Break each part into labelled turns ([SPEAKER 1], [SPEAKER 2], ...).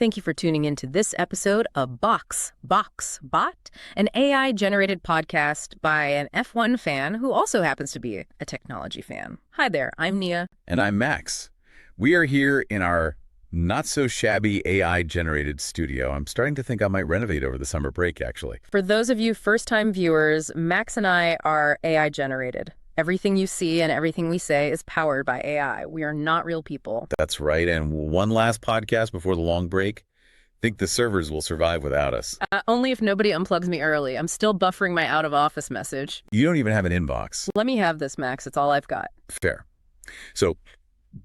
[SPEAKER 1] Thank you for tuning in to this episode of Box Bot, an AI-generated podcast by an F1 fan who also happens to be a technology fan. Hi there, I'm Nia.
[SPEAKER 2] And I'm Max. We are here in our not-so-shabby AI-generated studio. I'm starting to think I might renovate over the summer break, actually.
[SPEAKER 1] For those of you first-time viewers, Max and I are AI-generated. Everything you see and everything we say is powered by AI. We are not real people.
[SPEAKER 2] That's right. And one last podcast before the long break. Think the servers will survive without us.
[SPEAKER 1] Only if nobody unplugs me early. I'm still buffering my out-of-office message.
[SPEAKER 2] You don't even have an inbox.
[SPEAKER 1] Let me have this, Max. It's all I've got.
[SPEAKER 2] Fair. So,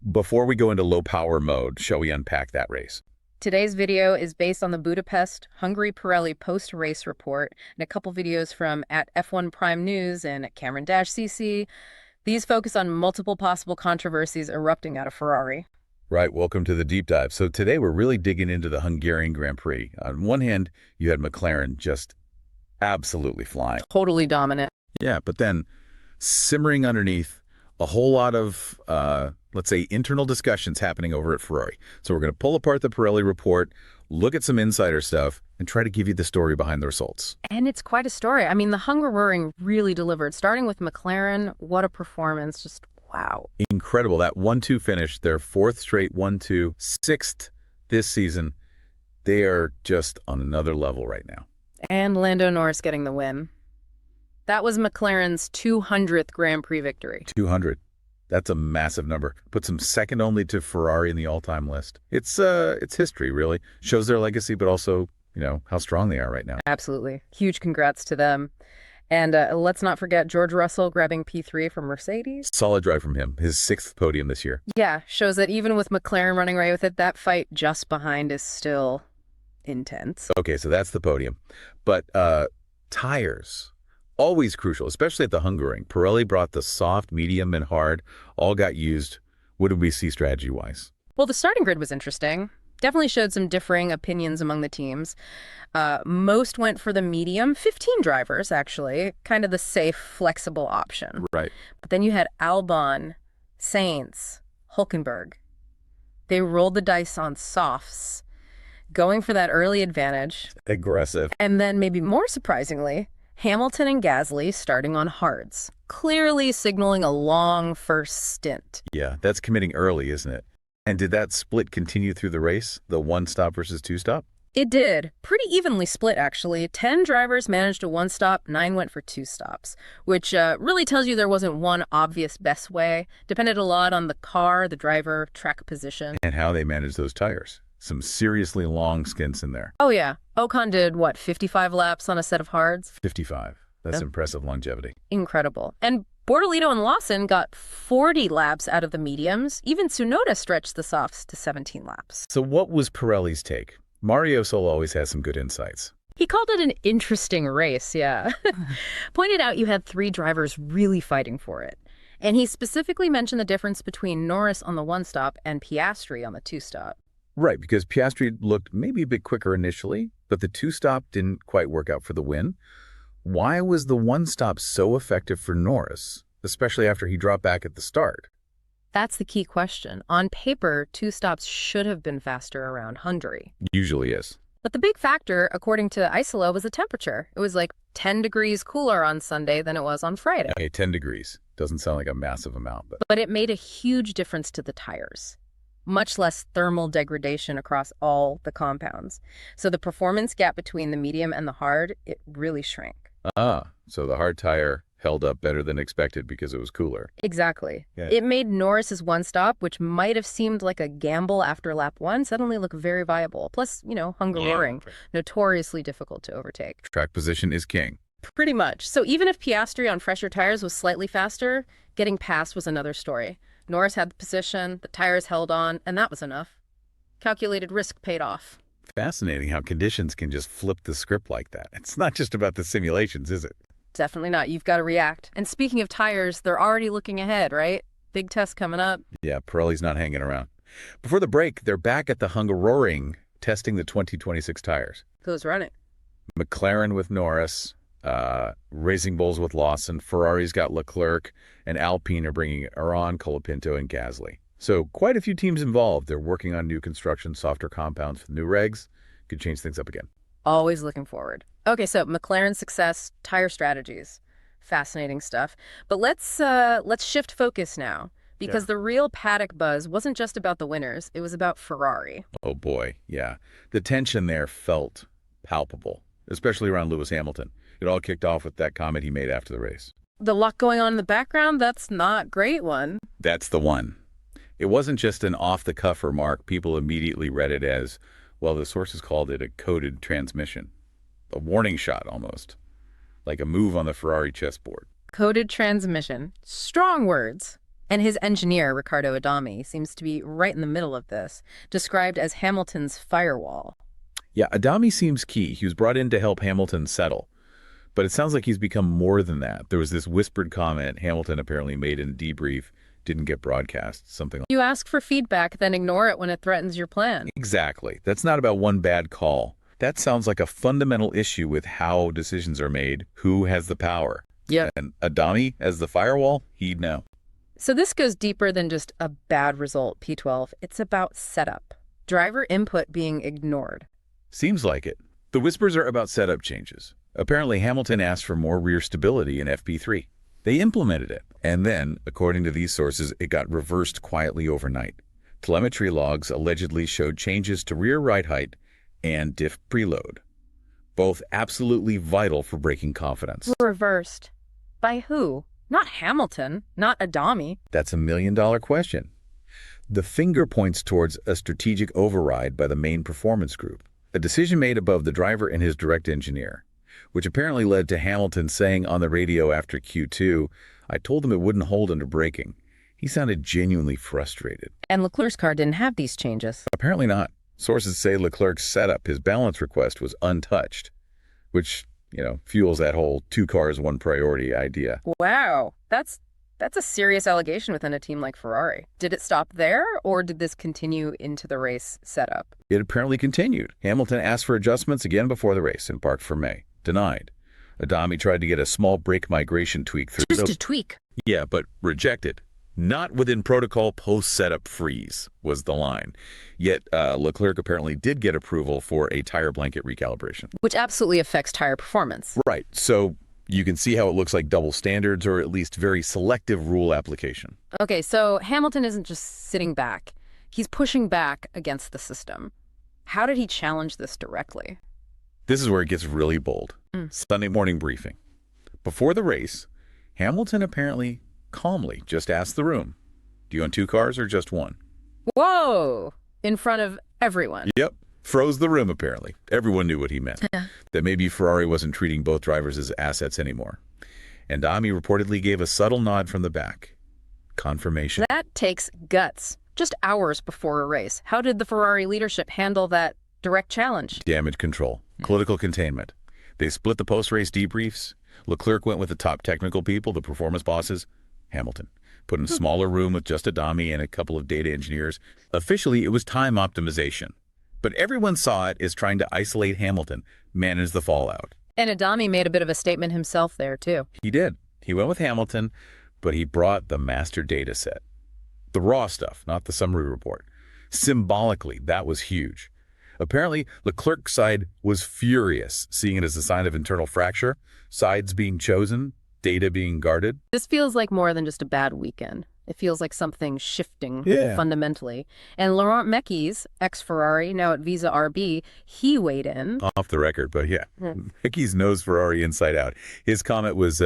[SPEAKER 2] before we go into low-power mode, shall we unpack that race?
[SPEAKER 1] Today's video is based on the Budapest Hungary Pirelli post-race report and a couple videos from at F1 Prime News and at Cameron-CC. These focus on multiple possible controversies erupting out of Ferrari.
[SPEAKER 2] Right, welcome to the deep dive. So today we're really digging into the Hungarian Grand Prix. On one hand, you had McLaren just absolutely flying.
[SPEAKER 1] Totally dominant.
[SPEAKER 2] Yeah, but then simmering underneath, a whole lot of, let's say, internal discussions happening over at Ferrari. So we're going to pull apart the Pirelli report, look at some insider stuff, and try to give you the story behind the results.
[SPEAKER 1] And it's quite a story. I mean, the Hungaroring really delivered. Starting with McLaren, what a performance. Just wow.
[SPEAKER 2] Incredible. That 1-2 finish, their fourth straight 1-2, sixth this season. They are just on another level right now.
[SPEAKER 1] And Lando Norris getting the win. That was McLaren's 200th Grand Prix victory.
[SPEAKER 2] 200. That's a massive number. Puts them second only to Ferrari in the all-time list. It's history, really. Shows their legacy, but also, how strong they are right now.
[SPEAKER 1] Absolutely. Huge congrats to them. And let's not forget George Russell grabbing P3 from Mercedes.
[SPEAKER 2] Solid drive from him. His sixth podium this year.
[SPEAKER 1] Yeah, shows that even with McLaren running away with it, that fight just behind is still intense.
[SPEAKER 2] Okay, so that's the podium. But tires, always crucial, especially at the Hungaroring. Pirelli brought the soft, medium, and hard. All got used. What did we see strategy-wise?
[SPEAKER 1] Well, the starting grid was interesting. Definitely showed some differing opinions among the teams. Most went for the medium, 15 drivers, actually, kind of the safe, flexible option.
[SPEAKER 2] Right.
[SPEAKER 1] But then you had Albon, Sainz, Hülkenberg. They rolled the dice on softs, going for that early advantage.
[SPEAKER 2] Aggressive.
[SPEAKER 1] And then maybe more surprisingly, Hamilton and Gasly starting on hards, clearly signaling a long first stint.
[SPEAKER 2] Yeah, that's committing early, isn't it? And did that split continue through the race, the one-stop versus two-stop?
[SPEAKER 1] It did. Pretty evenly split, actually. 10 drivers managed a one-stop, 9 went for two stops, which really tells you there wasn't one obvious best way. Depended a lot on the car, the driver, track position.
[SPEAKER 2] And how they managed those tires. Some seriously long stints in there.
[SPEAKER 1] Oh, yeah. Ocon did, 55 laps on a set of hards?
[SPEAKER 2] 55. That's impressive longevity.
[SPEAKER 1] Incredible. And Bortolino and Lawson got 40 laps out of the mediums. Even Tsunoda stretched the softs to 17 laps.
[SPEAKER 2] So what was Pirelli's take? Mario Sol always has some good insights.
[SPEAKER 1] He called it an interesting race, yeah. Pointed out you had 3 drivers really fighting for it. And he specifically mentioned the difference between Norris on the one-stop and Piastri on the two-stop.
[SPEAKER 2] Right, because Piastri looked maybe a bit quicker initially, but the two-stop didn't quite work out for the win. Why was the one-stop so effective for Norris, especially after he dropped back at the start?
[SPEAKER 1] That's the key question. On paper, two stops should have been faster around Hungary.
[SPEAKER 2] Usually is.
[SPEAKER 1] But the big factor, according to Isola, was the temperature. It was like 10 degrees cooler on Sunday than it was on Friday.
[SPEAKER 2] Okay, 10 degrees. Doesn't sound like a massive amount.
[SPEAKER 1] But it made a huge difference to the tires. Much less thermal degradation across all the compounds. So the performance gap between the medium and the hard, it really shrank.
[SPEAKER 2] So the hard tire held up better than expected because it was cooler.
[SPEAKER 1] Exactly.
[SPEAKER 2] Yeah.
[SPEAKER 1] It made Norris's one stop, which might have seemed like a gamble after lap 1, suddenly look very viable. Plus, Hungaroring, notoriously difficult to overtake.
[SPEAKER 2] Track position is king.
[SPEAKER 1] Pretty much. So even if Piastri on fresher tires was slightly faster, getting past was another story. Norris had the position, the tires held on, and that was enough. Calculated risk paid off.
[SPEAKER 2] Fascinating how conditions can just flip the script like that. It's not just about the simulations, is it?
[SPEAKER 1] Definitely not. You've got to react. And speaking of tires, they're already looking ahead, right? Big test coming up.
[SPEAKER 2] Yeah, Pirelli's not hanging around. Before the break, they're back at the Hungaroring, testing the 2026 tires.
[SPEAKER 1] Who's running?
[SPEAKER 2] McLaren with Norris, Racing Bulls with Lawson, Ferrari's got Leclerc, and Alpine are bringing Aron, Colapinto, and Gasly. So quite a few teams involved. They're working on new construction, softer compounds for the new regs. Could change things up again.
[SPEAKER 1] Always looking forward. Okay, so McLaren's success, tire strategies. Fascinating stuff. But let's shift focus now, because the real Paddock buzz wasn't just about the winners, it was about Ferrari.
[SPEAKER 2] Oh boy, yeah. The tension there felt palpable, especially around Lewis Hamilton. It all kicked off with that comment he made after the race.
[SPEAKER 1] The luck going on in the background, that's not great one.
[SPEAKER 2] That's the one. It wasn't just an off-the-cuff remark. People immediately read it as, well, the sources called it a coded transmission. A warning shot, almost. Like a move on the Ferrari chessboard.
[SPEAKER 1] Coded transmission. Strong words. And his engineer, Riccardo Adami, seems to be right in the middle of this, described as Hamilton's firewall.
[SPEAKER 2] Yeah, Adami seems key. He was brought in to help Hamilton settle. But it sounds like he's become more than that. There was this whispered comment Hamilton apparently made in a debrief, didn't get broadcast, something like that.
[SPEAKER 1] You ask for feedback, then ignore it when it threatens your plan.
[SPEAKER 2] Exactly. That's not about one bad call. That sounds like a fundamental issue with how decisions are made, who has the power.
[SPEAKER 1] Yeah.
[SPEAKER 2] And Adami, as the firewall, he'd know.
[SPEAKER 1] So this goes deeper than just a bad result, P12. It's about setup. Driver input being ignored.
[SPEAKER 2] Seems like it. The whispers are about setup changes. Apparently, Hamilton asked for more rear stability in FP3. They implemented it. And then, according to these sources, it got reversed quietly overnight. Telemetry logs allegedly showed changes to rear ride height and diff preload, both absolutely vital for braking confidence.
[SPEAKER 1] Reversed. By who? Not Hamilton, not Adami.
[SPEAKER 2] That's a million-dollar question. The finger points towards a strategic override by the main performance group, a decision made above the driver and his direct engineer, which apparently led to Hamilton saying on the radio after Q2, I told him it wouldn't hold under braking. He sounded genuinely frustrated.
[SPEAKER 1] And Leclerc's car didn't have these changes.
[SPEAKER 2] Apparently not. Sources say Leclerc's setup, his balance request, was untouched, which, fuels that whole two cars, one priority idea.
[SPEAKER 1] Wow, that's a serious allegation within a team like Ferrari. Did it stop there, or did this continue into the race setup?
[SPEAKER 2] It apparently continued. Hamilton asked for adjustments again before the race and parked for May. Denied. Adami tried to get a small brake migration tweak through.
[SPEAKER 1] Just a tweak.
[SPEAKER 2] Yeah, but rejected. Not within protocol, post-setup freeze, was the line. Yet Leclerc apparently did get approval for a tire blanket recalibration.
[SPEAKER 1] Which absolutely affects tire performance.
[SPEAKER 2] Right. So you can see how it looks like double standards, or at least very selective rule application.
[SPEAKER 1] Okay, so Hamilton isn't just sitting back. He's pushing back against the system. How did he challenge this directly?
[SPEAKER 2] This is where it gets really bold. Sunday morning briefing. Before the race, Hamilton apparently calmly just asked the room, do you want two cars or just one?
[SPEAKER 1] Whoa! In front of everyone.
[SPEAKER 2] Yep. Froze the room, apparently. Everyone knew what he meant. That maybe Ferrari wasn't treating both drivers as assets anymore. And Adami reportedly gave a subtle nod from the back. Confirmation.
[SPEAKER 1] That takes guts. Just hours before a race. How did the Ferrari leadership handle that direct challenge?
[SPEAKER 2] Damage control. Political containment. They split the post-race debriefs. Leclerc went with the top technical people, the performance bosses. Hamilton put in a smaller room with just Adami and a couple of data engineers. Officially, it was time optimization. But everyone saw it as trying to isolate Hamilton, manage the fallout.
[SPEAKER 1] And Adami made a bit of a statement himself there, too.
[SPEAKER 2] He did. He went with Hamilton, but he brought the master data set. The raw stuff, not the summary report. Symbolically, that was huge. Apparently, Leclerc's side was furious, seeing it as a sign of internal fracture, sides being chosen, data being guarded.
[SPEAKER 1] This feels like more than just a bad weekend. It feels like something shifting fundamentally. And Laurent Mekies, ex-Ferrari, now at Visa RB, he weighed in.
[SPEAKER 2] Off the record, but yeah. Mekies knows Ferrari inside out. His comment was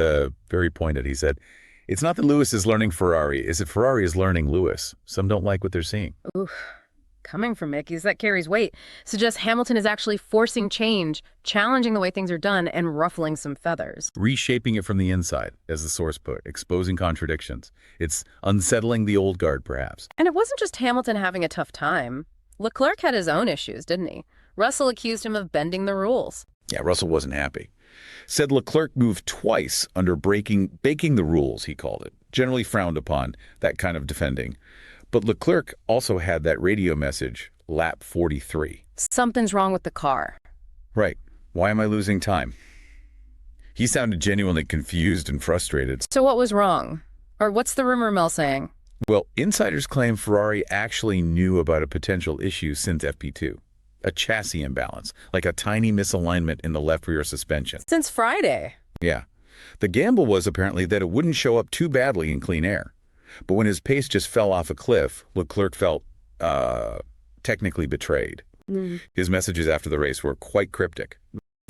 [SPEAKER 2] very pointed. He said, it's not that Lewis is learning Ferrari, it's that Ferrari is learning Lewis. Some don't like what they're seeing.
[SPEAKER 1] Oof. Coming from Mekies, that carries weight. Suggests Hamilton is actually forcing change, challenging the way things are done, and ruffling some feathers.
[SPEAKER 2] Reshaping it from the inside, as the source put, exposing contradictions. It's unsettling the old guard, perhaps.
[SPEAKER 1] And it wasn't just Hamilton having a tough time. Leclerc had his own issues, didn't he? Russell accused him of bending the rules.
[SPEAKER 2] Yeah, Russell wasn't happy. Said Leclerc moved twice under baking the rules, he called it. Generally frowned upon, that kind of defending. But Leclerc also had that radio message, lap 43.
[SPEAKER 1] Something's wrong with the car.
[SPEAKER 2] Right. Why am I losing time? He sounded genuinely confused and frustrated.
[SPEAKER 1] So what was wrong? Or what's the rumor mill saying?
[SPEAKER 2] Well, insiders claim Ferrari actually knew about a potential issue since FP2. A chassis imbalance, like a tiny misalignment in the left rear suspension.
[SPEAKER 1] Since Friday.
[SPEAKER 2] Yeah. The gamble was apparently that it wouldn't show up too badly in clean air. But when his pace just fell off a cliff, Leclerc felt, technically betrayed. His messages after the race were quite cryptic.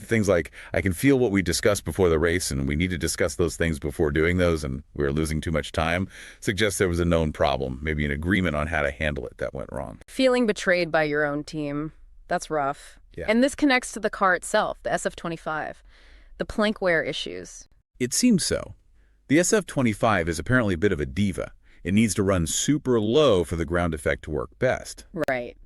[SPEAKER 2] Things like, I can feel what we discussed before the race, and we need to discuss those things before doing those, and we're losing too much time, suggests there was a known problem, maybe an agreement on how to handle it that went wrong.
[SPEAKER 1] Feeling betrayed by your own team. That's rough.
[SPEAKER 2] Yeah.
[SPEAKER 1] And this connects to the car itself, the SF25. The plank wear issues.
[SPEAKER 2] It seems so. The SF25 is apparently a bit of a diva. It needs to run super low for the ground effect to work best.
[SPEAKER 1] Right.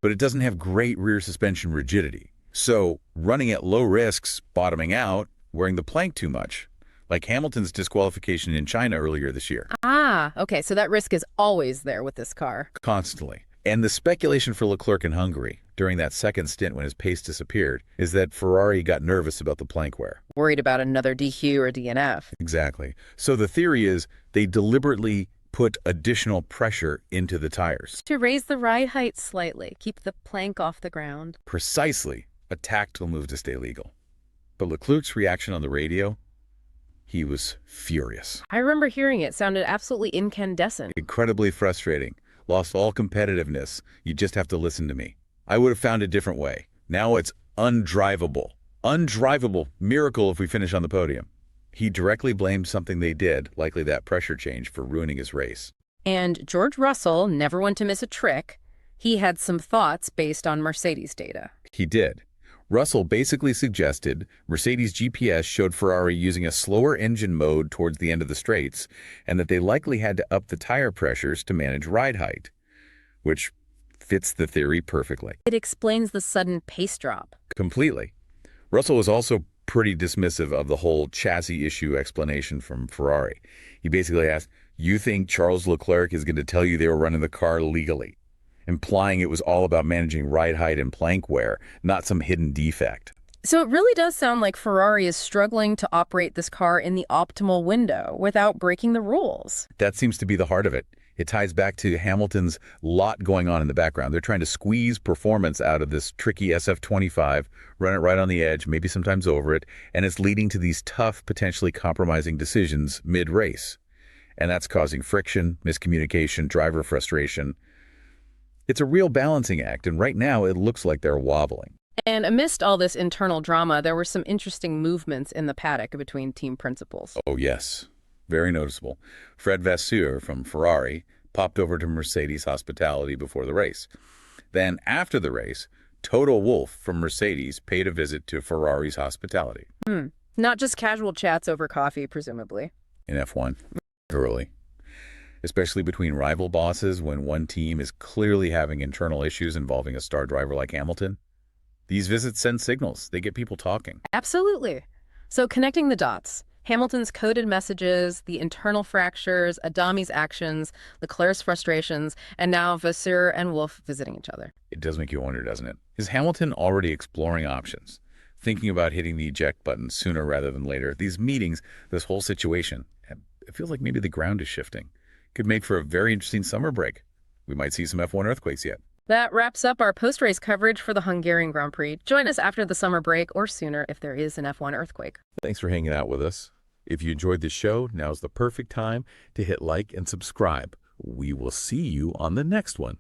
[SPEAKER 2] But it doesn't have great rear suspension rigidity. So running at low risks, bottoming out, wearing the plank too much, like Hamilton's disqualification in China earlier this year.
[SPEAKER 1] Ah, okay, so that risk is always there with this car.
[SPEAKER 2] Constantly. And the speculation for Leclerc in Hungary, during that second stint when his pace disappeared, is that Ferrari got nervous about the plank wear.
[SPEAKER 1] Worried about another DQ or DNF.
[SPEAKER 2] Exactly. So the theory is they deliberately put additional pressure into the tires.
[SPEAKER 1] To raise the ride height slightly, keep the plank off the ground.
[SPEAKER 2] Precisely. A tactical move to stay legal. But Leclerc's reaction on the radio, he was furious.
[SPEAKER 1] I remember hearing it. Sounded absolutely incandescent.
[SPEAKER 2] Incredibly frustrating. Lost all competitiveness. You just have to listen to me. I would have found a different way. Now it's undrivable. Undrivable. Miracle if we finish on the podium. He directly blamed something they did, likely that pressure change, for ruining his race.
[SPEAKER 1] And George Russell, never one to miss a trick, he had some thoughts based on Mercedes data.
[SPEAKER 2] He did. Russell basically suggested Mercedes GPS showed Ferrari using a slower engine mode towards the end of the straights, and that they likely had to up the tire pressures to manage ride height, which fits the theory perfectly.
[SPEAKER 1] It explains the sudden pace drop.
[SPEAKER 2] Completely. Russell was also pretty dismissive of the whole chassis issue explanation from Ferrari. He basically asked, you think Charles Leclerc is going to tell you they were running the car legally? Implying it was all about managing ride height and plank wear, not some hidden defect.
[SPEAKER 1] So it really does sound like Ferrari is struggling to operate this car in the optimal window without breaking the rules.
[SPEAKER 2] That seems to be the heart of it. It ties back to Hamilton's lot going on in the background. They're trying to squeeze performance out of this tricky SF25, run it right on the edge, maybe sometimes over it, and it's leading to these tough, potentially compromising decisions mid-race. And that's causing friction, miscommunication, driver frustration. It's a real balancing act, and right now it looks like they're wobbling.
[SPEAKER 1] And amidst all this internal drama, there were some interesting movements in the paddock between team principals.
[SPEAKER 2] Oh, yes. Very noticeable. Fred Vasseur from Ferrari popped over to Mercedes hospitality before the race. Then, after the race, Toto Wolff from Mercedes paid a visit to Ferrari's hospitality.
[SPEAKER 1] Not just casual chats over coffee, presumably.
[SPEAKER 2] In F1. Early. Especially between rival bosses when one team is clearly having internal issues involving a star driver like Hamilton. These visits send signals. They get people talking.
[SPEAKER 1] Absolutely. So connecting the dots. Hamilton's coded messages, the internal fractures, Adami's actions, Leclerc's frustrations, and now Vasseur and Wolff visiting each other.
[SPEAKER 2] It does make you wonder, doesn't it? Is Hamilton already exploring options? Thinking about hitting the eject button sooner rather than later? These meetings, this whole situation, it feels like maybe the ground is shifting. Could make for a very interesting summer break. We might see some F1 earthquakes yet.
[SPEAKER 1] That wraps up our post-race coverage for the Hungarian Grand Prix. Join us after the summer break or sooner if there is an F1 earthquake.
[SPEAKER 2] Thanks for hanging out with us. If you enjoyed this show, now's the perfect time to hit like and subscribe. We will see you on the next one.